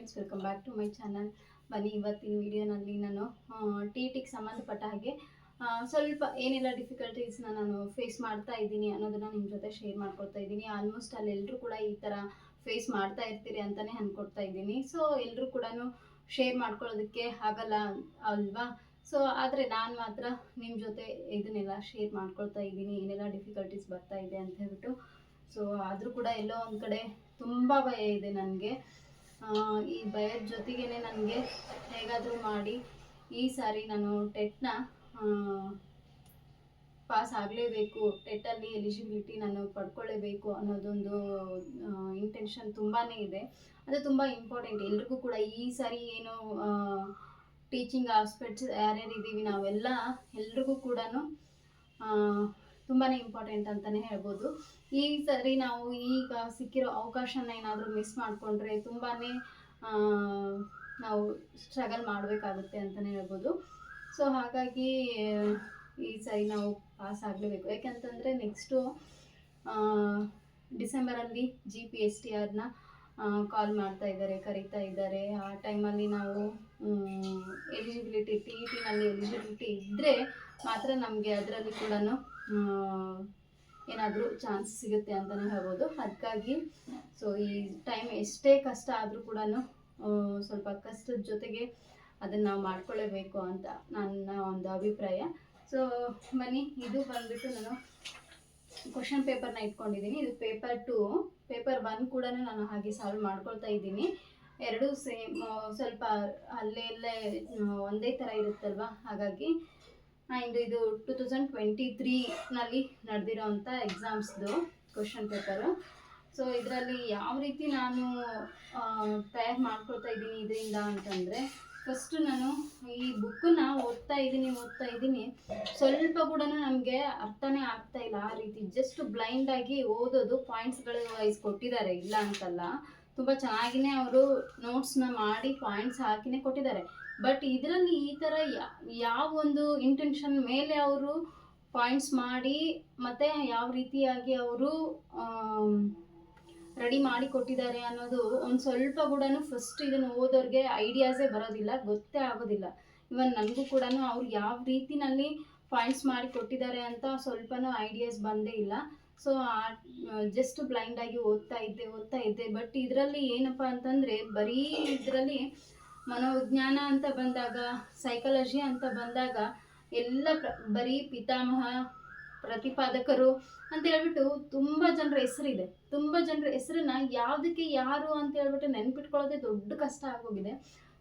Friends, welcome back to my channel. ಬನ್ನಿ, ಇವತ್ತಿನ ವಿಡಿಯೋನಲ್ಲಿ ನಾನು ಟಿ ಟಿಗೆ ಸಂಬಂಧಪಟ್ಟ ಹಾಗೆ ಸ್ವಲ್ಪ ಏನೆಲ್ಲ ಡಿಫಿಕಲ್ಟೀಸ್ನ ನಾನು ಫೇಸ್ ಮಾಡ್ತಾ ಇದ್ದೀನಿ ಅನ್ನೋದನ್ನು ನಿಮ್ಮ ಜೊತೆ ಶೇರ್ ಮಾಡ್ಕೊಳ್ತಾ ಇದ್ದೀನಿ. ಆಲ್ಮೋಸ್ಟ್ ಅಲ್ಲೆಲ್ಲರೂ ಕೂಡ ಈ ಥರ ಫೇಸ್ ಮಾಡ್ತಾ ಇರ್ತೀರಿ ಅಂತಲೇ ಅಂದ್ಕೊಳ್ತಾ ಇದ್ದೀನಿ. ಸೊ ಎಲ್ಲರೂ ಕೂಡ ಶೇರ್ ಮಾಡ್ಕೊಳ್ಳೋದಕ್ಕೆ ಆಗಲ್ಲ ಅಲ್ವಾ? ಸೊ ಆದರೆ ನಾನು ಮಾತ್ರ ನಿಮ್ಮ ಜೊತೆ ಇದನ್ನೆಲ್ಲ ಶೇರ್ ಮಾಡ್ಕೊಳ್ತಾ ಇದ್ದೀನಿ, ಏನೆಲ್ಲ ಡಿಫಿಕಲ್ಟೀಸ್ ಬರ್ತಾ ಇದೆ ಅಂತ ಹೇಳ್ಬಿಟ್ಟು. ಸೊ ಆದರೂ ಕೂಡ ಎಲ್ಲೋ ಒಂದು ಕಡೆ ತುಂಬ ಭಯ ಇದೆ ನನಗೆ. ಈ ಭಯದ ಜೊತೆಗೇ ನನಗೆ ಹೇಗಾದರೂ ಮಾಡಿ ಈ ಸಾರಿ ನಾನು ಟೆಟ್ನ ಪಾಸ್ ಆಗಲೇಬೇಕು, ಟೆಟ್ಟಲ್ಲಿ ಎಲಿಜಿಬಿಲಿಟಿ ನಾನು ಪಡ್ಕೊಳ್ಳೇಬೇಕು ಅನ್ನೋದೊಂದು ಇಂಟೆನ್ಷನ್ ತುಂಬಾ ಇದೆ. ಅದು ತುಂಬ ಇಂಪಾರ್ಟೆಂಟ್ ಎಲ್ರಿಗೂ ಕೂಡ. ಈ ಸಾರಿ ಏನು ಟೀಚಿಂಗ್ ಆಸ್ಪೆಕ್ಟ್ಸ್ ಯಾರ್ಯಾರು ಇದ್ದೀವಿ ನಾವೆಲ್ಲ ಎಲ್ರಿಗೂ ಕೂಡ ತುಂಬಾ ಇಂಪಾರ್ಟೆಂಟ್ ಅಂತಲೇ ಹೇಳ್ಬೋದು. ಈ ಸರಿ ನಾವು ಈಗ ಸಿಕ್ಕಿರೋ ಅವಕಾಶನ ಏನಾದರೂ ಮಿಸ್ ಮಾಡಿಕೊಂಡ್ರೆ ತುಂಬಾ ನಾವು ಸ್ಟ್ರಗಲ್ ಮಾಡಬೇಕಾಗುತ್ತೆ ಅಂತಲೇ ಹೇಳ್ಬೋದು. ಸೊ ಹಾಗಾಗಿ ಈ ಸರಿ ನಾವು ಪಾಸ್ ಆಗಲೇಬೇಕು. ಯಾಕೆಂತಂದರೆ ನೆಕ್ಸ್ಟು ಡಿಸೆಂಬರಲ್ಲಿ GPSTRನ ಕಾಲ್ ಮಾಡ್ತಾ ಇದ್ದಾರೆ, ಕರೀತಾ ಇದ್ದಾರೆ. ಆ ಟೈಮಲ್ಲಿ ನಾವು ಎಲಿಜಿಬಿಲಿಟಿ TETನಲ್ಲಿ ಎಲಿಜಿಬಿಲಿಟಿ ಇದ್ದರೆ ಮಾತ್ರ ನಮಗೆ ಅದರಲ್ಲಿ ಕೂಡ ಏನಾದರೂ ಚಾನ್ಸ್ ಸಿಗುತ್ತೆ ಅಂತಲೇ ಹೇಳ್ಬೋದು. ಅದಕ್ಕಾಗಿ ಸೊ ಈ ಟೈಮ್ ಎಷ್ಟೇ ಕಷ್ಟ ಆದರೂ ಕೂಡ ಸ್ವಲ್ಪ ಕಷ್ಟದ ಜೊತೆಗೆ ಅದನ್ನು ನಾವು ಮಾಡ್ಕೊಳ್ಳೇಬೇಕು ಅಂತ ನನ್ನ ಒಂದು ಅಭಿಪ್ರಾಯ. ಸೊ ಬನ್ನಿ, ಇದು ಬಂದುಬಿಟ್ಟು ನಾನು ಕ್ವಶನ್ ಪೇಪರ್ನ ಇಟ್ಕೊಂಡಿದ್ದೀನಿ. ಇದು ಪೇಪರ್ 2. ಪೇಪರ್ 1 ಕೂಡ ನಾನು ಹಾಗೆ ಸಾಲ್ವ್ ಮಾಡ್ಕೊಳ್ತಾ ಇದ್ದೀನಿ. ಎರಡೂ ಸೇಮ್, ಸ್ವಲ್ಪ ಅಲ್ಲೇ ಒಂದೇ ಥರ ಇರುತ್ತಲ್ವ, ಹಾಗಾಗಿ. ಆ್ಯಂಡ್ ಇದು 2023ನಲ್ಲಿ ನಡೆದಿರೋವಂಥ ಎಕ್ಸಾಮ್ಸ್ದು ಕ್ವಶನ್ ಪೇಪರು. ಸೊ ಇದರಲ್ಲಿ ಯಾವ ರೀತಿ ನಾನು ತಯಾರು ಮಾಡ್ಕೊಳ್ತಾ ಇದ್ದೀನಿ ಇದರಿಂದ ಅಂತಂದರೆ, ಫಸ್ಟು ನಾನು ಈ ಬುಕ್ಕನ್ನ ಓದ್ತಾ ಇದ್ದೀನಿ, ಸ್ವಲ್ಪ ಕೂಡ ನಮಗೆ ಅರ್ಥನೇ ಆಗ್ತಾ ಇಲ್ಲ. ಆ ರೀತಿ ಜಸ್ಟ್ ಬ್ಲೈಂಡಾಗಿ ಓದೋದು, ಪಾಯಿಂಟ್ಸ್ಗಳು ವೈಸ್ ಕೊಟ್ಟಿದ್ದಾರೆ, ಇಲ್ಲ ಅಂತಲ್ಲ, ತುಂಬ ಚೆನ್ನಾಗಿಯೇ ಅವರು ನೋಟ್ಸ್ನ ಮಾಡಿ ಪಾಯಿಂಟ್ಸ್ ಹಾಕಿನೇ ಕೊಟ್ಟಿದ್ದಾರೆ. ಬಟ್ ಇದರಲ್ಲಿ ಈ ಥರ ಯಾವ ಒಂದು ಇಂಟೆನ್ಷನ್ ಮೇಲೆ ಅವರು ಪಾಯಿಂಟ್ಸ್ ಮಾಡಿ ಮತ್ತು ಯಾವ ರೀತಿಯಾಗಿ ಅವರು ರೆಡಿ ಮಾಡಿ ಕೊಟ್ಟಿದ್ದಾರೆ ಅನ್ನೋದು ಒಂದು ಸ್ವಲ್ಪ ಕೂಡ ಫಸ್ಟ್ ಇದನ್ನು ಓದೋರಿಗೆ ಐಡಿಯಾಸೇ ಬರೋದಿಲ್ಲ, ಗೊತ್ತೇ ಆಗೋದಿಲ್ಲ. ಇವನ್ ನನಗೂ ಕೂಡ ಅವ್ರು ಯಾವ ರೀತಿನಲ್ಲಿ ಪಾಯಿಂಟ್ಸ್ ಮಾಡಿ ಕೊಟ್ಟಿದ್ದಾರೆ ಅಂತ ಸ್ವಲ್ಪನೂ ಐಡಿಯಾಸ್ ಬಂದೇ ಇಲ್ಲ. ಸೊ ಜಸ್ಟ್ ಬ್ಲೈಂಡಾಗಿ ಓದ್ತಾ ಇದ್ದೆ. ಬಟ್ ಇದರಲ್ಲಿ ಏನಪ್ಪ ಅಂತಂದರೆ, ಬರೀ ಇದರಲ್ಲಿ ಮನೋವಿಜ್ಞಾನ ಅಂತ ಬಂದಾಗ, ಸೈಕಾಲಜಿ ಅಂತ ಬಂದಾಗ ಎಲ್ಲ ಬರೀ ಪಿತಾಮಹ, ಪ್ರತಿಪಾದಕರು ಅಂತ ಹೇಳ್ಬಿಟ್ಟು ತುಂಬ ಜನರ ಹೆಸರಿದೆ. ತುಂಬ ಜನರ ಹೆಸರನ್ನ ಯಾವುದಕ್ಕೆ ಯಾರು ಅಂತ ಹೇಳ್ಬಿಟ್ಟು ನೆನ್ಪಿಟ್ಕೊಳ್ಳೋದೇ ದೊಡ್ಡ ಕಷ್ಟ ಆಗೋಗಿದೆ.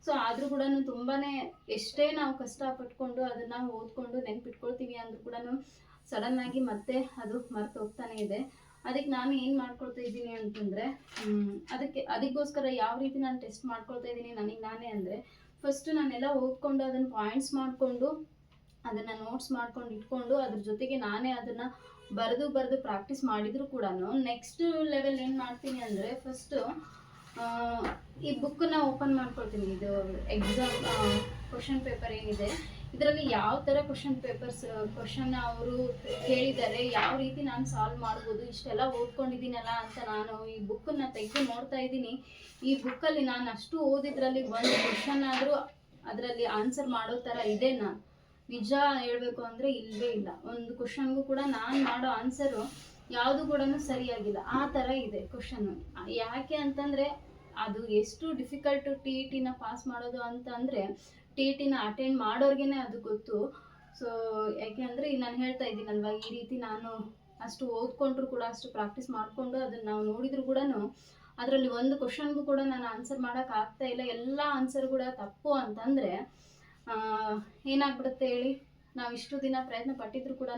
ಸೊ ಆದರೂ ಕೂಡ ತುಂಬಾ ಎಷ್ಟೇ ನಾವು ಕಷ್ಟಪಟ್ಕೊಂಡು ಅದನ್ನು ಓದ್ಕೊಂಡು ನೆನ್ಪಿಟ್ಕೊಳ್ತೀವಿ ಅಂದರೂ ಕೂಡ ಸಡನ್ನಾಗಿ ಮತ್ತೆ ಅದು ಮರೆತು ಹೋಗ್ತಾನೆ ಇದೆ. ಅದಕ್ಕೆ ನಾನು ಏನು ಮಾಡ್ಕೊಳ್ತಾ ಇದ್ದೀನಿ ಅಂತಂದರೆ, ಅದಕ್ಕೋಸ್ಕರ ಯಾವ ರೀತಿ ನಾನು ಟೆಸ್ಟ್ ಮಾಡ್ಕೊಳ್ತಾ ಇದ್ದೀನಿ ನನಗೆ ನಾನೇ ಅಂದರೆ, ಫಸ್ಟು ನಾನೆಲ್ಲ ಓದ್ಕೊಂಡು ಅದನ್ನು ಪಾಯಿಂಟ್ಸ್ ಮಾಡಿಕೊಂಡು ಅದನ್ನು ನೋಟ್ಸ್ ಮಾಡ್ಕೊಂಡು ಇಟ್ಕೊಂಡು ಅದ್ರ ಜೊತೆಗೆ ನಾನೇ ಅದನ್ನು ಬರೆದು ಪ್ರಾಕ್ಟೀಸ್ ಮಾಡಿದರೂ ಕೂಡ ನೆಕ್ಸ್ಟ್ ಲೆವೆಲ್ ಏನು ಮಾಡ್ತೀನಿ ಅಂದರೆ, ಫಸ್ಟು ಈ ಬುಕ್ಕನ್ನು ಓಪನ್ ಮಾಡ್ಕೊಳ್ತೀನಿ. ಇದು ಎಕ್ಸಾಮ್ ಕ್ವಶನ್ ಪೇಪರ್ ಏನಿದೆ, ಇದರಲ್ಲಿ ಯಾವ ಥರ ಕ್ವಶನ್ ಅವರು ಕೇಳಿದ್ದಾರೆ, ಯಾವ ರೀತಿ ನಾನು ಸಾಲ್ವ್ ಮಾಡ್ಬೋದು, ಇಷ್ಟೆಲ್ಲ ಓದ್ಕೊಂಡಿದ್ದೀನಲ್ಲ ಅಂತ ನಾನು ಈ ಬುಕ್ಕನ್ನು ತೆಗೆದು ನೋಡ್ತಾ ಇದ್ದೀನಿ. ಈ ಬುಕ್ಕಲ್ಲಿ ನಾನು ಅಷ್ಟು ಓದಿದ್ರಲ್ಲಿ ಒಂದು ಕ್ವಶನ್ ಆದರೂ ಅದರಲ್ಲಿ ಆನ್ಸರ್ ಮಾಡೋ ಥರ ಇದೆನಾ? ನಿಜ ಹೇಳಬೇಕು ಅಂದರೆ ಇಲ್ಲವೇ ಇಲ್ಲ. ಒಂದು ಕ್ವಶನ್ಗೂ ಕೂಡ ನಾನು ಮಾಡೋ ಆನ್ಸರು ಯಾವುದು ಕೂಡ ಸರಿಯಾಗಿಲ್ಲ, ಆ ಥರ ಇದೆ ಕ್ವಶನ್ನು. ಯಾಕೆ ಅಂತಂದರೆ, ಅದು ಎಷ್ಟು ಡಿಫಿಕಲ್ಟು TETನ ಪಾಸ್ ಮಾಡೋದು ಅಂತಂದರೆ, TETನ ಅಟೆಂಡ್ ಮಾಡೋರ್ಗೇ ಅದು ಗೊತ್ತು. ಸೊ ಯಾಕೆ ಅಂದರೆ, ನಾನು ಹೇಳ್ತಾ ಇದ್ದೀನಲ್ವ, ಈ ರೀತಿ ನಾನು ಅಷ್ಟು ಓದ್ಕೊಂಡ್ರು ಕೂಡ, ಅಷ್ಟು ಪ್ರಾಕ್ಟೀಸ್ ಮಾಡಿಕೊಂಡು ಅದನ್ನು ನಾವು ನೋಡಿದ್ರು ಕೂಡ ಅದರಲ್ಲಿ ಒಂದು ಕ್ವಶನ್ಗೂ ಕೂಡ ನಾನು ಆನ್ಸರ್ ಮಾಡೋಕ್ಕಾಗ್ತಾ ಇಲ್ಲ, ಎಲ್ಲ ಆನ್ಸರ್ ಕೂಡ ತಪ್ಪು ಅಂತಂದರೆ ಏನಾಗ್ಬಿಡುತ್ತೆ ಹೇಳಿ? ನಾವು ಇಷ್ಟು ದಿನ ಪ್ರಯತ್ನ ಪಟ್ಟಿದ್ರು ಕೂಡ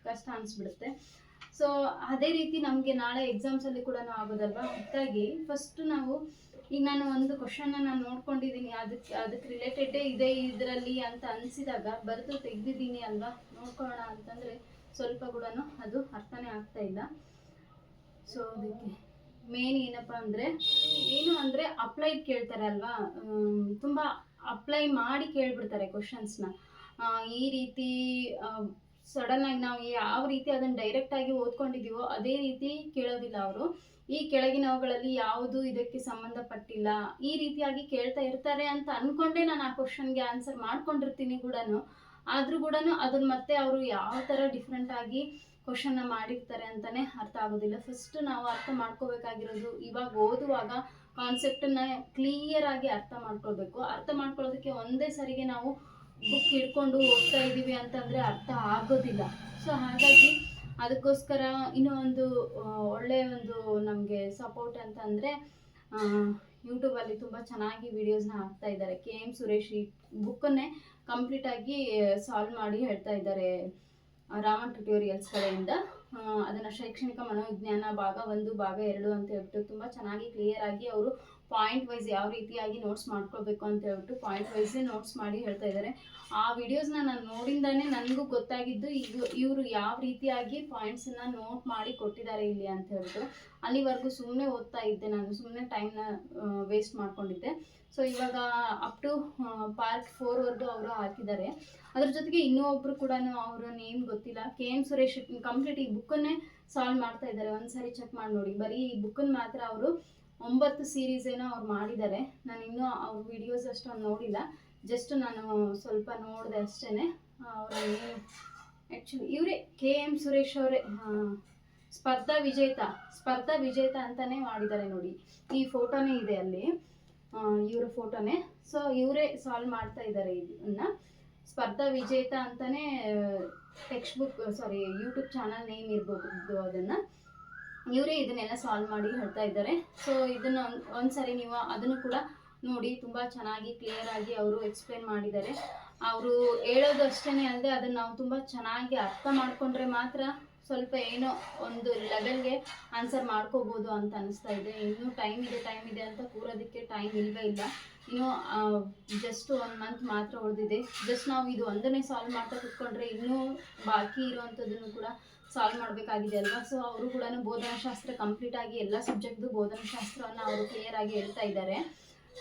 ಕಷ್ಟ ಅನಿಸ್ಬಿಡುತ್ತೆ. ಸೊ ಅದೇ ರೀತಿ ನಮಗೆ ನಾಳೆ ಎಕ್ಸಾಮ್ಸಲ್ಲಿ ಕೂಡ ಆಗೋದಲ್ವ. ಹಾಗಾಗಿ ಫಸ್ಟು ನಾವು, ಈಗ ನಾನು ಒಂದು ಕ್ವಶನ್ನ ನಾನು ನೋಡ್ಕೊಂಡಿದ್ದೀನಿ, ಅದಕ್ಕೆ ರಿಲೇಟೆಡೇ ಇದೆ ಇದರಲ್ಲಿ ಅಂತ ಅನಿಸಿದಾಗ ಬರೆದು ತೆಗೆದಿದ್ದೀನಿ ಅಲ್ವಾ, ನೋಡ್ಕೊಳ್ಳೋಣ ಅಂತಂದರೆ ಸ್ವಲ್ಪ ಕೂಡ ಅದು ಅರ್ಥನೇ ಆಗ್ತಾ ಇಲ್ಲ. ಸೊ ಅದಕ್ಕೆ ಮೇನ್ ಏನಪ್ಪ ಅಂದರೆ, ಏನು ಅಂದರೆ ಅಪ್ಲೈಡ್ ಕೇಳ್ತಾರೆ ಅಲ್ವಾ, ತುಂಬ ಅಪ್ಲೈ ಮಾಡಿ ಕೇಳಿಬಿಡ್ತಾರೆ ಕ್ವಶನ್ಸ್ನ. ಈ ರೀತಿ ಸಡನ್ನಾಗಿ ನಾವು ಯಾವ ರೀತಿ ಅದನ್ನು ಡೈರೆಕ್ಟಾಗಿ ಓದ್ಕೊಂಡಿದ್ದೀವೋ ಅದೇ ರೀತಿ ಕೇಳೋದಿಲ್ಲ ಅವರು. ಈ ಕೆಳಗಿನವುಗಳಲ್ಲಿ ಯಾವುದು ಇದಕ್ಕೆ ಸಂಬಂಧಪಟ್ಟಿಲ್ಲ ಈ ರೀತಿಯಾಗಿ ಕೇಳ್ತಾ ಇರ್ತಾರೆ ಅಂತ ಅಂದ್ಕೊಂಡೇ ನಾನು ಆ ಕ್ವಶನ್ಗೆ ಆನ್ಸರ್ ಮಾಡ್ಕೊಂಡಿರ್ತೀನಿ ಕೂಡ. ಆದರೂ ಕೂಡ ಅದನ್ನು ಮತ್ತೆ ಅವರು ಯಾವ ಥರ ಡಿಫ್ರೆಂಟಾಗಿ ಕ್ವಶನ್ನ ಮಾಡಿರ್ತಾರೆ ಅಂತಲೇ ಅರ್ಥ ಆಗೋದಿಲ್ಲ. ಫಸ್ಟ್ ನಾವು ಅರ್ಥ ಮಾಡ್ಕೋಬೇಕಾಗಿರೋದು, ಇವಾಗ ಓದುವಾಗ ಕಾನ್ಸೆಪ್ಟನ್ನು ಕ್ಲಿಯರಾಗಿ ಅರ್ಥ ಮಾಡ್ಕೊಳ್ಬೇಕು. ಅರ್ಥ ಮಾಡ್ಕೊಳ್ಳೋದಕ್ಕೆ ಒಂದೇ ಸರಿಗೆ ನಾವು ಬುಕ್ ಹಿಡ್ಕೊಂಡು ಓದ್ತಾ ಇದ್ದೀವಿ ಅಂತಂದರೆ ಅರ್ಥ ಆಗೋದಿಲ್ಲ. ಸೊ ಹಾಗಾಗಿ ಅದಕ್ಕೋಸ್ಕರ ಇನ್ನೂ ಒಂದು ಒಳ್ಳೆಯ ಒಂದು ನಮಗೆ ಸಪೋರ್ಟ್ ಅಂತಂದರೆ ಯೂಟ್ಯೂಬಲ್ಲಿ ತುಂಬ ಚೆನ್ನಾಗಿ ವೀಡಿಯೋಸ್ನ ಹಾಕ್ತಾ ಇದ್ದಾರೆ. KM ಸುರೇಶ್ ಈ ಬುಕ್ಕನ್ನೇ ಕಂಪ್ಲೀಟಾಗಿ ಸಾಲ್ವ್ ಮಾಡಿ ಹೇಳ್ತಾ ಇದ್ದಾರೆ ರಾಮನ್ ಟ್ಯುಟೋರಿಯಲ್ಸ್ ಕಡೆಯಿಂದ. ಅದನ್ನು ಶೈಕ್ಷಣಿಕ ಮನೋವಿಜ್ಞಾನ ಭಾಗ 1 ಭಾಗ 2 ಅಂತ ಹೇಳ್ಬಿಟ್ಟು ತುಂಬ ಚೆನ್ನಾಗಿ ಕ್ಲಿಯರಾಗಿ ಅವರು ಪಾಯಿಂಟ್ ವೈಸ್ ಯಾವ ರೀತಿಯಾಗಿ ನೋಟ್ಸ್ ಮಾಡ್ಕೊಳ್ಬೇಕು ಅಂತ ಹೇಳ್ಬಿಟ್ಟು ಪಾಯಿಂಟ್ ವೈಸೇ ನೋಟ್ಸ್ ಮಾಡಿ ಹೇಳ್ತಾ ಇದ್ದಾರೆ. ಆ ವಿಡಿಯೋಸ್ನ ನಾನು ನೋಡಿಂದಾನೇ ನನಗೂ ಗೊತ್ತಾಗಿದ್ದು ಇವರು ಯಾವ ರೀತಿಯಾಗಿ ಪಾಯಿಂಟ್ಸನ್ನು ನೋಟ್ ಮಾಡಿ ಕೊಟ್ಟಿದ್ದಾರೆ ಇಲ್ಲಿ ಅಂತ ಹೇಳ್ಬಿಟ್ಟು. ಅಲ್ಲಿವರೆಗೂ ಸುಮ್ಮನೆ ಓದ್ತಾ ಇದ್ದೆ, ನಾನು ಸುಮ್ಮನೆ ಟೈಮ್ನ ವೇಸ್ಟ್ ಮಾಡ್ಕೊಂಡಿದ್ದೆ. ಸೊ ಇವಾಗ ಅಪ್ ಟು ಪಾರ್ಟ್ 4ವರೆಗೂ ಅವರು ಹಾಕಿದ್ದಾರೆ. ಅದ್ರ ಜೊತೆಗೆ ಇನ್ನೂ ಒಬ್ಬರು ಕೂಡ ಅವರ ನೇಮ್ ಗೊತ್ತಿಲ್ಲ, KM ಸುರೇಶ್ ಕಂಪ್ಲೀಟ್ ಈ ಬುಕ್ಕನ್ನೇ ಸಾಲ್ವ್ ಮಾಡ್ತಾ ಇದ್ದಾರೆ. ಒಂದ್ಸರಿ ಚೆಕ್ ಮಾಡಿ ನೋಡಿ. ಬರೀ ಈ ಬುಕ್ಕನ್ನು ಮಾತ್ರ ಅವರು 9 ಸೀರೀಸ್ ಏನೋ ಅವ್ರು ಮಾಡಿದ್ದಾರೆ. ನಾನು ಇನ್ನೂ ಅವ್ರ ವಿಡಿಯೋಸ್ ಅಷ್ಟೊಂದು ನೋಡಿಲ್ಲ, ಜಸ್ಟ್ ನಾನು ಸ್ವಲ್ಪ ನೋಡಿದೆ ಅಷ್ಟೇ. ಅವರ ನೇಮ್ ಆ್ಯಕ್ಚುಲಿ ಇವರೇ KM ಸುರೇಶ್ ಅವರೇ ಸ್ಪರ್ಧಾ ವಿಜೇತ ಅಂತಲೇ ಮಾಡಿದ್ದಾರೆ ನೋಡಿ. ಈ ಫೋಟೋನೇ ಇದೆ ಅಲ್ಲಿ, ಇವರ ಫೋಟೋನೇ. ಸೊ ಇವರೇ ಸಾಲ್ವ್ ಮಾಡ್ತಾ ಇದ್ದಾರೆ ಇದನ್ನು. ಸ್ಪರ್ಧಾ ವಿಜೇತ ಅಂತಲೇ text book YouTube channel name ಇರ್ಬೋದು. ಅದನ್ನು ಇವರೇ ಇದನ್ನೆಲ್ಲ ಸಾಲ್ವ್ ಮಾಡಿ ಹೇಳ್ತಾ ಇದ್ದಾರೆ. ಸೊ ಇದನ್ನು ಒಂದ್ಸರಿ ನೀವು ಅದನ್ನು ಕೂಡ ನೋಡಿ, ತುಂಬ ಚೆನ್ನಾಗಿ ಕ್ಲಿಯರಾಗಿ ಅವರು ಎಕ್ಸ್ಪ್ಲೇನ್ ಮಾಡಿದ್ದಾರೆ. ಅವರು ಹೇಳೋದು ಅಷ್ಟೇ ಅಲ್ಲದೆ ಅದನ್ನು ನಾವು ತುಂಬ ಚೆನ್ನಾಗಿ ಅರ್ಥ ಮಾಡಿಕೊಂಡ್ರೆ ಮಾತ್ರ ಸ್ವಲ್ಪ ಏನೋ ಒಂದು ಲೆವೆಲ್ಗೆ ಆನ್ಸರ್ ಮಾಡ್ಕೋಬೋದು ಅಂತ ಅನಿಸ್ತಾ ಇದೆ. ಇನ್ನೂ ಟೈಮ್ ಇದೆ ಅಂತ ಕೂರೋದಕ್ಕೆ ಟೈಮ್ ಇಲ್ಲವೇ ಇಲ್ಲ. ಇನ್ನೂ ಜಸ್ಟ್ 1 ಮಂತ್ ಮಾತ್ರ ಉಳಿದಿದೆ. ಜಸ್ಟ್ ನಾವು ಇದು ಒಂದನ್ನೇ ಸಾಲ್ವ್ ಮಾಡ್ತಾ ಕೂತ್ಕೊಂಡ್ರೆ ಇನ್ನೂ ಬಾಕಿ ಇರುವಂಥದ್ದನ್ನು ಕೂಡ ಸಾಲ್ವ್ ಮಾಡಬೇಕಾಗಿದೆ ಅಲ್ವಾ. ಸೊ ಅವರು ಕೂಡ ಬೋಧನಾಶಾಸ್ತ್ರ ಕಂಪ್ಲೀಟಾಗಿ ಎಲ್ಲ ಸಬ್ಜೆಕ್ಟ್ದು ಬೋಧನಾಶಾಸ್ತ್ರವನ್ನು ಅವರು ಕ್ಲಿಯರಾಗಿ ಹೇಳ್ತಾ ಇದ್ದಾರೆ.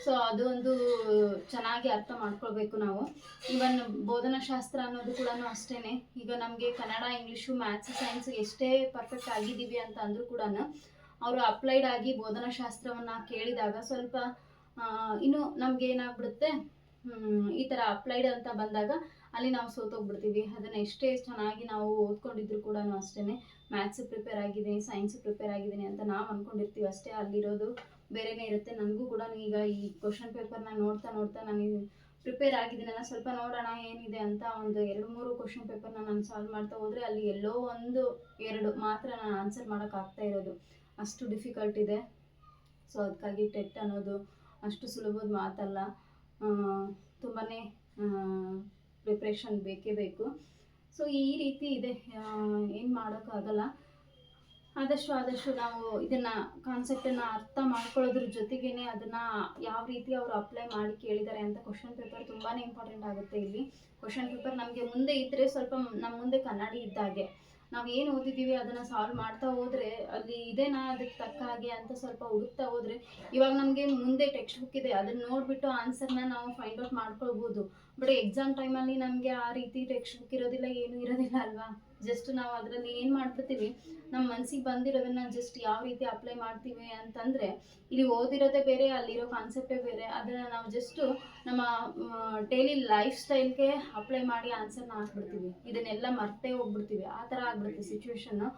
ಸೊ ಅದು ಒಂದು ಚೆನ್ನಾಗಿ ಅರ್ಥ ಮಾಡ್ಕೊಳ್ಬೇಕು ನಾವು. ಇವನ್ ಬೋಧನಾಶಾಸ್ತ್ರ ಅನ್ನೋದು ಕೂಡ ಅಷ್ಟೇ. ಈಗ ನಮಗೆ ಕನ್ನಡ, ಇಂಗ್ಲೀಷು, ಮ್ಯಾಥ್ಸ್, ಸೈನ್ಸ್ ಎಷ್ಟೇ ಪರ್ಫೆಕ್ಟ್ ಆಗಿದ್ದೀವಿ ಅಂತ ಅಂದರೂ ಕೂಡ ಅವರು ಅಪ್ಲೈಡ್ ಆಗಿ ಬೋಧನಾಶಾಸ್ತ್ರವನ್ನು ಕೇಳಿದಾಗ ಸ್ವಲ್ಪ ಇನ್ನು ನಮ್ಗೆ ಏನಾಗ್ಬಿಡುತ್ತೆ, ಈ ಥರ ಅಪ್ಲೈಡ್ ಅಂತ ಬಂದಾಗ ಅಲ್ಲಿ ನಾವು ಸೋತೋಗ್ಬಿಡ್ತೀವಿ. ಅದನ್ನು ಎಷ್ಟೇ ಚೆನ್ನಾಗಿ ನಾವು ಓದ್ಕೊಂಡಿದ್ರು ಕೂಡ ಅಷ್ಟೇ. ಮ್ಯಾಥ್ಸ್ ಪ್ರಿಪೇರ್ ಆಗಿದ್ದೀನಿ, ಸೈನ್ಸ್ ಪ್ರಿಪೇರ್ ಆಗಿದ್ದೀನಿ ಅಂತ ನಾವು ಅಂದ್ಕೊಂಡಿರ್ತೀವಿ ಅಷ್ಟೇ, ಅಲ್ಲಿರೋದು ಬೇರೆನೇ ಇರುತ್ತೆ. ನನಗೂ ಕೂಡ ಈಗ ಈ ಕ್ವಶನ್ ಪೇಪರ್ನ ನೋಡ್ತಾ ನಾನು ಪ್ರಿಪೇರ್ ಆಗಿದ್ದೀನಲ್ಲ, ಸ್ವಲ್ಪ ನೋಡೋಣ ಏನಿದೆ ಅಂತ ಒಂದು 2-3 ಕ್ವಶನ್ ಪೇಪರ್ನ ನಾನು ಸಾಲ್ವ್ ಮಾಡ್ತಾ ಹೋದರೆ ಅಲ್ಲಿ ಎಲ್ಲೋ 1-2 ಮಾತ್ರ ನಾನು ಆನ್ಸರ್ ಮಾಡೋಕ್ಕಾಗ್ತಾ ಇರೋದು, ಅಷ್ಟು ಡಿಫಿಕಲ್ಟ್ ಇದೆ. ಸೊ ಅದಕ್ಕಾಗಿ ಟೆಟ್ ಅನ್ನೋದು ಅಷ್ಟು ಸುಲಭದ ಮಾತಲ್ಲ, ತುಂಬಾ ಪ್ರಿಪ್ರೇಷನ್ ಬೇಕೇ ಬೇಕು. ಸೊ ಈ ರೀತಿ ಇದೆ, ಏನು ಮಾಡೋಕ್ಕಾಗಲ್ಲ. ಆದಷ್ಟು ನಾವು ಇದನ್ನು ಕಾನ್ಸೆಪ್ಟನ್ನು ಅರ್ಥ ಮಾಡ್ಕೊಳ್ಳೋದ್ರ ಜೊತೆಗೇ ಅದನ್ನು ಯಾವ ರೀತಿ ಅವರು ಅಪ್ಲೈ ಮಾಡಿ ಕೇಳಿದ್ದಾರೆ ಅಂತ ಕ್ವಶನ್ ಪೇಪರ್ ತುಂಬಾ ಇಂಪಾರ್ಟೆಂಟ್ ಆಗುತ್ತೆ. ಇಲ್ಲಿ ಕ್ವಶನ್ ಪೇಪರ್ ನಮಗೆ ಮುಂದೆ ಇದ್ದರೆ ಸ್ವಲ್ಪ ನಮ್ಮ ಮುಂದೆ ಕನ್ನಡಿ ಇದ್ದಾಗೆ, ನಾವು ಏನು ಓದಿದ್ದೀವಿ ಅದನ್ನು ಸಾಲ್ವ್ ಮಾಡ್ತಾ ಹೋದರೆ ಅಲ್ಲಿ ಇದೇನಾ ಅದಕ್ಕೆ ತಕ್ಕ ಹಾಗೆ ಅಂತ ಸ್ವಲ್ಪ ಹುಡುಕ್ತಾ ಹೋದರೆ, ಇವಾಗ ನಮಗೆ ಮುಂದೆ ಟೆಕ್ಸ್ಟ್ ಬುಕ್ ಇದೆ ಅದನ್ನು ನೋಡಿಬಿಟ್ಟು ಆನ್ಸರ್ನ ನಾವು ಫೈಂಡ್ ಔಟ್ ಮಾಡ್ಕೊಳ್ಬೋದು. ಬಟ್ ಎಕ್ಸಾಮ್ ಟೈಮಲ್ಲಿ ನಮಗೆ ಆ ರೀತಿ ಟೆಕ್ಸ್ಟ್ ಬುಕ್ ಇರೋದಿಲ್ಲ, ಏನೂ ಇರೋದಿಲ್ಲ ಅಲ್ವಾ. ಜಸ್ಟ್ ನಾವು ಅದರಲ್ಲಿ ಏನು ಮಾಡ್ಬಿಡ್ತೀವಿ, ನಮ್ಮ ಮನಸ್ಸಿಗೆ ಬಂದಿರೋದನ್ನು ಜಸ್ಟ್ ಯಾವ ರೀತಿ ಅಪ್ಲೈ ಮಾಡ್ತೀವಿ ಅಂತಂದರೆ, ಇಲ್ಲಿ ಓದಿರೋದೇ ಬೇರೆ, ಅಲ್ಲಿರೋ ಕಾನ್ಸೆಪ್ಟೇ ಬೇರೆ. ಅದನ್ನು ನಾವು ಜಸ್ಟು ನಮ್ಮ ಡೈಲಿ ಲೈಫ್ ಸ್ಟೈಲ್ಗೆ ಅಪ್ಲೈ ಮಾಡಿ ಆನ್ಸರ್ನ ಹಾಕ್ಬಿಡ್ತೀವಿ, ಇದನ್ನೆಲ್ಲ ಮರ್ತೇ ಹೋಗ್ಬಿಡ್ತೀವಿ. ಆ ಥರ ಆಗ್ಬಿಡುತ್ತೆ ಸಿಚುವೇಶನ್ನು.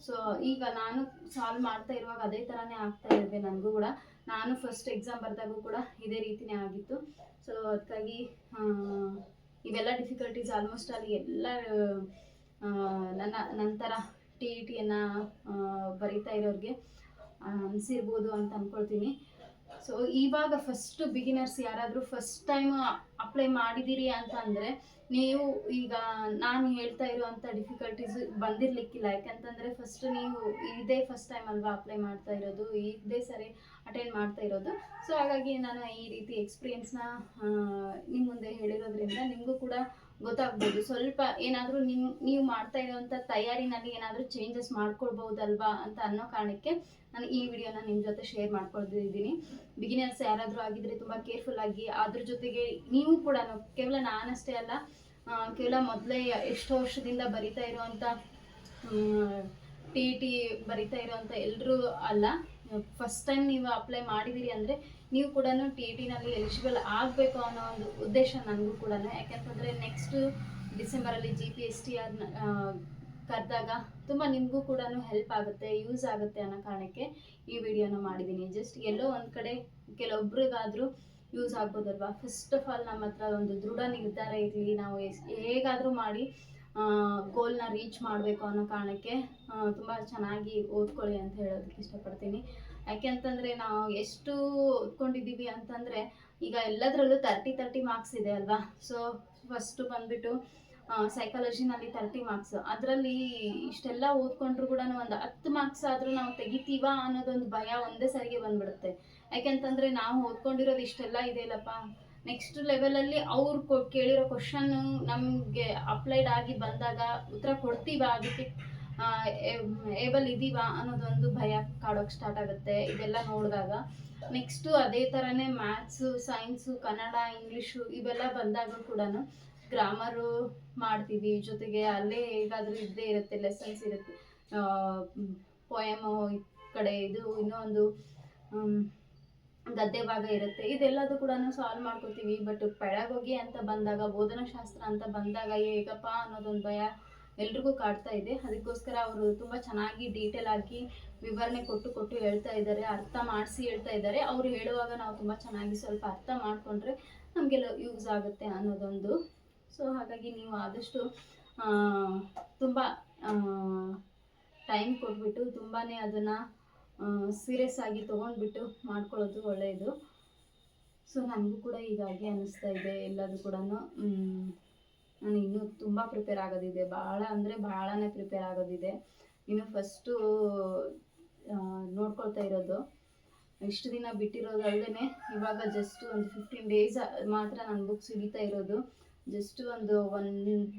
ಸೊ ಈಗ ನಾನು ಸಾಲ್ವ್ ಮಾಡ್ತಾ ಇರುವಾಗ ಅದೇ ಥರನೇ ಆಗ್ತಾ ಇದೆ ನನಗೂ ಕೂಡ. ನಾನು ಫಸ್ಟ್ ಎಕ್ಸಾಮ್ ಬರೆದಾಗೂ ಕೂಡ ಇದೇ ರೀತಿಯೇ ಆಗಿತ್ತು. ಸೊ ಅದಕ್ಕಾಗಿ ಇವೆಲ್ಲ ಡಿಫಿಕಲ್ಟೀಸ್ ಆಲ್ಮೋಸ್ಟ್ ಅಲ್ಲಿ ಎಲ್ಲ ನಂತರ TETಯನ್ನು ಬರೀತಾ ಇರೋರಿಗೆ ಅನಿಸಿರ್ಬೋದು ಅಂತ ಅಂದ್ಕೊಳ್ತೀನಿ. ಸೊ ಇವಾಗ ಫಸ್ಟ್ ಬಿಗಿನರ್ಸ್ ಯಾರಾದರೂ ಫಸ್ಟ್ ಟೈಮ್ ಅಪ್ಲೈ ಮಾಡಿದ್ದೀರಿ ಅಂತ ಅಂದರೆ, ನೀವು ಈಗ ನಾನು ಹೇಳ್ತಾ ಇರುವಂಥ ಡಿಫಿಕಲ್ಟೀಸ್ ಬಂದಿರಲಿಕ್ಕಿಲ್ಲ. ಯಾಕಂತಂದರೆ ಫಸ್ಟ್ ನೀವು ಇದೇ ಫಸ್ಟ್ ಟೈಮ್ ಅಲ್ವಾ ಅಪ್ಲೈ ಮಾಡ್ತಾ ಇರೋದು, ಇದೇ ಸರಿ ಅಟೆಂಡ್ ಮಾಡ್ತಾ ಇರೋದು. ಸೊ ಹಾಗಾಗಿ ನಾನು ಈ ರೀತಿ ಎಕ್ಸ್ಪೀರಿಯೆನ್ಸ್ನ ನಿಮ್ಮ ಮುಂದೆ ಹೇಳಿರೋದ್ರಿಂದ ನಿಮಗೂ ಕೂಡ ಗೊತ್ತಾಗ್ಬೋದು. ಸ್ವಲ್ಪ ಏನಾದರೂ ನೀವು ಮಾಡ್ತಾ ಇರೋವಂಥ ತಯಾರಿನಲ್ಲಿ ಏನಾದರೂ ಚೇಂಜಸ್ ಮಾಡ್ಕೊಳ್ಬೋದಲ್ವಾ ಅಂತ ಅನ್ನೋ ಕಾರಣಕ್ಕೆ ನಾನು ಈ ವಿಡಿಯೋನ ನಿಮ್ಮ ಜೊತೆ ಶೇರ್ ಮಾಡ್ಕೊಳ್ತಿದ್ದೀನಿ. ಬಿಗಿನರ್ಸ್ ಯಾರಾದರೂ ಆಗಿದ್ದರೆ ತುಂಬ ಕೇರ್ಫುಲ್ಲಾಗಿ, ಅದ್ರ ಜೊತೆಗೆ ನೀವು ಕೂಡ ಕೇವಲ ನಾನಷ್ಟೇ ಅಲ್ಲ, ಕೇವಲ ಮೊದಲೇ ಎಷ್ಟೋ ವರ್ಷದಿಂದ ಬರಿತಾ ಇರುವಂಥ ಟಿ ಟಿ ಬರಿತಾ ಇರೋವಂಥ ಎಲ್ಲರೂ ಅಲ್ಲ. ಫಸ್ಟ್ ಟೈಮ್ ನೀವು ಅಪ್ಲೈ ಮಾಡಿದ್ದೀರಿ ಅಂದರೆ ನೀವು ಕೂಡ ಟಿ ಟಿನಲ್ಲಿ ಎಲಿಜಿಬಲ್ ಆಗಬೇಕು ಅನ್ನೋ ಒಂದು ಉದ್ದೇಶ ನನಗೂ ಕೂಡ. ಯಾಕೆಂತಂದರೆ ನೆಕ್ಸ್ಟು ಡಿಸೆಂಬರಲ್ಲಿ GPSTR ಕರೆದಾಗ ತುಂಬ ನಿಮಗೂ ಕೂಡ ಹೆಲ್ಪ್ ಆಗುತ್ತೆ, ಯೂಸ್ ಆಗುತ್ತೆ ಅನ್ನೋ ಕಾರಣಕ್ಕೆ ಈ ವಿಡಿಯೋನ ಮಾಡಿದ್ದೀನಿ. ಜಸ್ಟ್ ಎಲ್ಲೋ ಒಂದು ಕಡೆ ಕೆಲವೊಬ್ರಿಗಾದರೂ ಯೂಸ್ ಆಗ್ಬೋದಲ್ವಾ. ಫಸ್ಟ್ ಆಫ್ ಆಲ್ ನಮ್ಮ ಹತ್ರ ಒಂದು ದೃಢ ನಿರ್ಧಾರ ಇರಲಿ, ನಾವು ಹೇಗಾದರೂ ಮಾಡಿ ಗೋಲ್ನ ರೀಚ್ ಮಾಡಬೇಕು ಅನ್ನೋ ಕಾರಣಕ್ಕೆ ತುಂಬ ಚೆನ್ನಾಗಿ ಓದ್ಕೊಳ್ಳಿ ಅಂತ ಹೇಳೋದಕ್ಕೆ ಇಷ್ಟಪಡ್ತೀನಿ. ಯಾಕೆ ಅಂತಂದರೆ ನಾವು ಎಷ್ಟು ಓದ್ಕೊಂಡಿದ್ದೀವಿ ಅಂತಂದರೆ ಈಗ ಎಲ್ಲದರಲ್ಲೂ 30 ಮಾರ್ಕ್ಸ್ ಇದೆ ಅಲ್ವಾ. ಸೊ ಫಸ್ಟು ಬಂದುಬಿಟ್ಟು ಸೈಕಾಲಜಿನಲ್ಲಿ 30 ಮಾರ್ಕ್ಸ್, ಅದರಲ್ಲಿ ಇಷ್ಟೆಲ್ಲ ಓದ್ಕೊಂಡ್ರು ಕೂಡ ಒಂದು 10 ಮಾರ್ಕ್ಸ್ ಆದರೂ ನಾವು ತೆಗಿತೀವ ಅನ್ನೋದೊಂದು ಭಯ ಒಂದೇ ಸರಿಗೆ ಬಂದ್ಬಿಡುತ್ತೆ. ಯಾಕೆಂತಂದರೆ ನಾವು ಓದ್ಕೊಂಡಿರೋದು ಇಷ್ಟೆಲ್ಲ ಇದೆಯಲ್ಲಪ್ಪ, ನೆಕ್ಸ್ಟ್ ಲೆವೆಲಲ್ಲಿ ಅವ್ರು ಕೇಳಿರೋ ಕ್ವಶನ್ನು ನಮಗೆ ಅಪ್ಲೈಡ್ ಆಗಿ ಬಂದಾಗ ಉತ್ತರ ಕೊಡ್ತೀವ, ಅದಕ್ಕೆ ಏಬಲ್ ಇದ್ದೀವ ಅನ್ನೋದೊಂದು ಭಯ ಕಾಡೋಕ್ಕೆ ಸ್ಟಾರ್ಟ್ ಆಗುತ್ತೆ ಇದೆಲ್ಲ ನೋಡಿದಾಗ. ನೆಕ್ಸ್ಟು ಅದೇ ಥರನೇ ಮ್ಯಾಥ್ಸು, ಸೈನ್ಸು, ಕನ್ನಡ, ಇಂಗ್ಲೀಷು ಇವೆಲ್ಲ ಬಂದಾಗ ಕೂಡ ಗ್ರಾಮರು ಮಾಡ್ತೀವಿ, ಜೊತೆಗೆ ಅಲ್ಲೇ ಹೇಗಾದರೂ ಇದ್ದೇ ಇರುತ್ತೆ, ಲೆಸನ್ಸ್ ಇರುತ್ತೆ, ಪೊಯಮು ಈ ಕಡೆ ಇದು ಇನ್ನೊಂದು ಗದ್ಯ ಭಾಗ ಇರುತ್ತೆ, ಇದೆಲ್ಲದೂ ಕೂಡ ಸಾಲ್ವ್ ಮಾಡ್ಕೋತೀವಿ. ಬಟ್ ಪೆಡಗೋಗಿ ಅಂತ ಬಂದಾಗ, ಬೋಧನಾಶಾಸ್ತ್ರ ಅಂತ ಬಂದಾಗ ಹೇಗಪ್ಪ ಅನ್ನೋದೊಂದು ಭಯ ಎಲ್ರಿಗೂ ಕಾಡ್ತಾ ಇದೆ. ಅದಕ್ಕೋಸ್ಕರ ಅವರು ತುಂಬ ಚೆನ್ನಾಗಿ ಡೀಟೇಲ್ ಆಗಿ ವಿವರಣೆ ಕೊಟ್ಟು ಹೇಳ್ತಾ ಇದ್ದಾರೆ, ಅರ್ಥ ಮಾಡಿಸಿ ಹೇಳ್ತಾ ಇದ್ದಾರೆ. ಅವರು ಹೇಳುವಾಗ ನಾವು ತುಂಬ ಚೆನ್ನಾಗಿ ಸ್ವಲ್ಪ ಅರ್ಥ ಮಾಡಿಕೊಂಡ್ರೆ ನಮಗೆಲ್ಲ ಯೂಸ್ ಆಗುತ್ತೆ ಅನ್ನೋದೊಂದು. ಸೊ ಹಾಗಾಗಿ ನೀವು ಆದಷ್ಟು ತುಂಬ ಟೈಮ್ ಕೊಟ್ಬಿಟ್ಟು ತುಂಬಾ ಅದನ್ನು ಸೀರಿಯಸ್ ಆಗಿ ತೊಗೊಂಡ್ಬಿಟ್ಟು ಮಾಡ್ಕೊಳ್ಳೋದು ಒಳ್ಳೆಯದು. ಸೊ ನನಗೂ ಕೂಡ ಹೀಗಾಗಿ ಅನ್ನಿಸ್ತಾ ಇದೆ ಎಲ್ಲದು ಕೂಡ. ನಾನು ಇನ್ನೂ ತುಂಬ ಪ್ರಿಪೇರ್ ಆಗೋದಿದೆ, ಭಾಳ ಅಂದರೆ ಭಾಳನೇ ಪ್ರಿಪೇರ್ ಆಗೋದಿದೆ. ಇನ್ನು ಫಸ್ಟು ನೋಡ್ಕೊಳ್ತಾ ಇರೋದು, ಇಷ್ಟು ದಿನ ಬಿಟ್ಟಿರೋದಲ್ಲದೆ ಇವಾಗ ಜಸ್ಟ್ ಒಂದು 15 ಡೇಸ್ ಮಾತ್ರ ನಾನು ಬುಕ್ಸ್ ಹಿಡಿತಾ ಇರೋದು. ಜಸ್ಟ್ ಒಂದು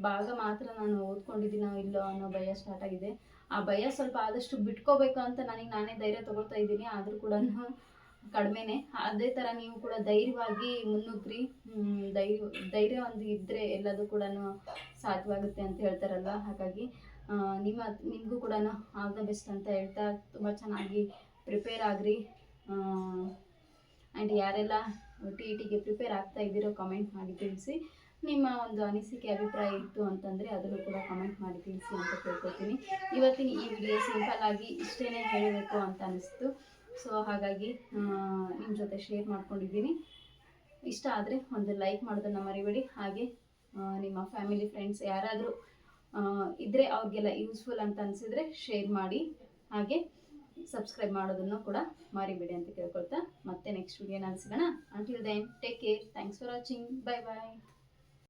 ಭಾಗ ಮಾತ್ರ ನಾನು ಓದ್ಕೊಂಡಿದ್ದೀನೋ ಇಲ್ಲೋ ಅನ್ನೋ ಭಯ ಸ್ಟಾರ್ಟ್ ಆಗಿದೆ. ಆ ಭಯ ಸ್ವಲ್ಪ ಆದಷ್ಟು ಬಿಟ್ಕೋಬೇಕು ಅಂತ ನನಗೆ ನಾನೇ ಧೈರ್ಯ ತೊಗೊಳ್ತಾ ಇದ್ದೀನಿ. ಆದರೂ ಕೂಡ ಕಡಿಮೆನೇ. ಅದೇ ಥರ ನೀವು ಕೂಡ ಧೈರ್ಯವಾಗಿ ಮುನ್ನುಗ್ರಿ. ಧೈರ್ಯ ಒಂದು ಇದ್ದರೆ ಎಲ್ಲದೂ ಕೂಡ ಸಾಧ್ಯವಾಗುತ್ತೆ ಅಂತ ಹೇಳ್ತಾರಲ್ವ. ಹಾಗಾಗಿ ನಿಮಗೂ ಕೂಡ ಆಲ್ ದ ಬೆಸ್ಟ್ ಅಂತ ಹೇಳ್ತಾ ತುಂಬ ಚೆನ್ನಾಗಿ ಪ್ರಿಪೇರ್ ಆಗ್ರಿ. ಆ್ಯಂಡ್ ಯಾರೆಲ್ಲ ಟಿಗೆ ಪ್ರಿಪೇರ್ ಆಗ್ತಾ ಇದ್ದೀರೋ ಕಮೆಂಟ್ ಮಾಡಿ ತಿಳಿಸಿ. ನಿಮ್ಮ ಒಂದು ಅನಿಸಿಕೆ ಅಭಿಪ್ರಾಯ ಇತ್ತು ಅಂತಂದರೆ ಅದನ್ನು ಕೂಡ ಕಮೆಂಟ್ ಮಾಡಿ ತಿಳಿಸಿ ಅಂತ ಕೇಳ್ಕೊತೀನಿ. ಇವತ್ತಿನ ಈ ವಿಡಿಯೋ ಸಿಂಪಲ್ ಆಗಿ ಇಷ್ಟೇ ಹೇಳಬೇಕು ಅಂತ ಅನಿಸ್ತು. ಸೊ ಹಾಗಾಗಿ ನಿಮ್ಮ ಜೊತೆ ಶೇರ್ ಮಾಡ್ಕೊಂಡಿದ್ದೀನಿ. ಇಷ್ಟ ಆದರೆ ಒಂದು ಲೈಕ್ ಮಾಡೋದನ್ನು ಮರಿಬೇಡಿ. ಹಾಗೆ ನಿಮ್ಮ ಫ್ಯಾಮಿಲಿ ಫ್ರೆಂಡ್ಸ್ ಯಾರಾದರೂ ಇದ್ದರೆ ಅವ್ರಿಗೆಲ್ಲ ಯೂಸ್ಫುಲ್ ಅಂತ ಅನಿಸಿದರೆ ಶೇರ್ ಮಾಡಿ. ಹಾಗೆ ಸಬ್ಸ್ಕ್ರೈಬ್ ಮಾಡೋದನ್ನು ಕೂಡ ಮರಿಬೇಡಿ ಅಂತ ಕೇಳ್ಕೊಳ್ತಾ ಮತ್ತೆ ನೆಕ್ಸ್ಟ್ ವಿಡಿಯೋನಲ್ಲಿ ಸಿಗೋಣ. Until then take care. Thanks for watching. Bye bye.